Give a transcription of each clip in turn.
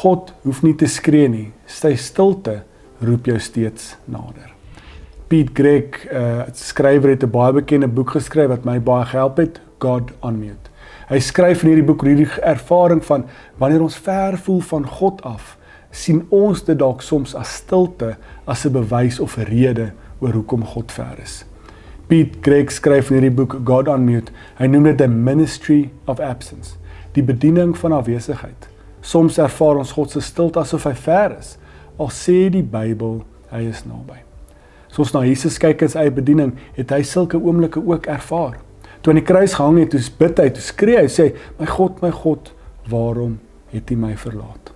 God hoef nie te skree nie, sy stilte roep jou steeds nader. Pete Greig, skrywer, het 'n baie bekende boek geskryf wat my baie gehelp het, God on Mute. Hy skryf in hierdie boek hierdie ervaring van, wanneer ons ver voel van God af, sien ons dit dalk soms as stilte, as 'n bewys of 'n rede oor hoekom God ver is. Pete Greig skryf in hierdie boek, God on Mute, hy noem dit the ministry of absence, die bediening van afwesigheid. Soms ervaar ons God se stilte asof hy ver is, al sê die Bybel, hy is naby. As ons na Jesus kyk in sy eie bediening, het hy sulke oomblikke ook ervaar. Toe aan die kruis gehang het, toe bid hy, toe skree hy, sê, my God, waarom het U my verlaat?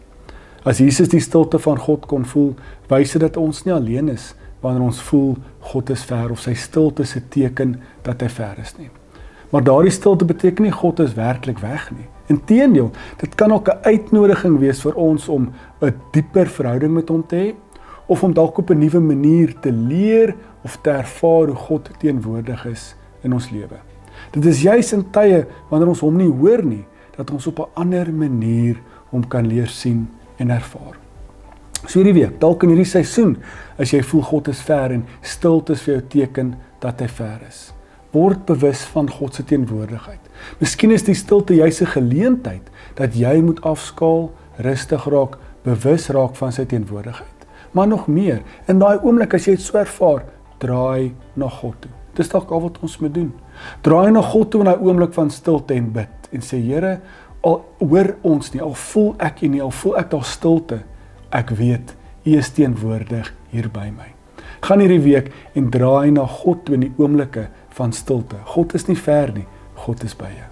As Jesus die stilte van God kon voel, wys dit dat ons nie alleen is, wanneer ons voel, God is ver, of sy stilte is 'n teken dat hy ver is nie. Maar daardie stilte beteken nie God is werklik weg nie. Inteendeel, dit kan ook 'n uitnodiging wees vir ons om 'n dieper verhouding met hom te hê, of om dalk op 'n nuwe manier te leer of te ervaar hoe God teenwoordig is in ons lewe. Dit is juis in tye wanneer ons hom nie hoor nie, dat ons op 'n ander manier hom kan leer sien en ervaar. So hierdie week, dalk in hierdie seisoen, as jy voel God is ver en stilte is vir jou teken dat hy ver is. Word bewus van God se teenwoordigheid. Miskien is die stilte juis 'n geleentheid dat jy moet afskaal, rustig raak, bewus raak van sy teenwoordigheid. Maar nog meer, in daai oomblik as jy dit so ervaar, draai na God toe. Dis dalk al wat ons moet doen. Draai na God toe in daai oomblik van stilte en bid en sê, Here, al hoor ons nie, al voel ek U nie, al voel ek daar stilte, ek weet, U is teenwoordig hier by my. Gaan hierdie week en draai na God toe in die oomblikke van stilte. God is nie ver nie, God is by jou.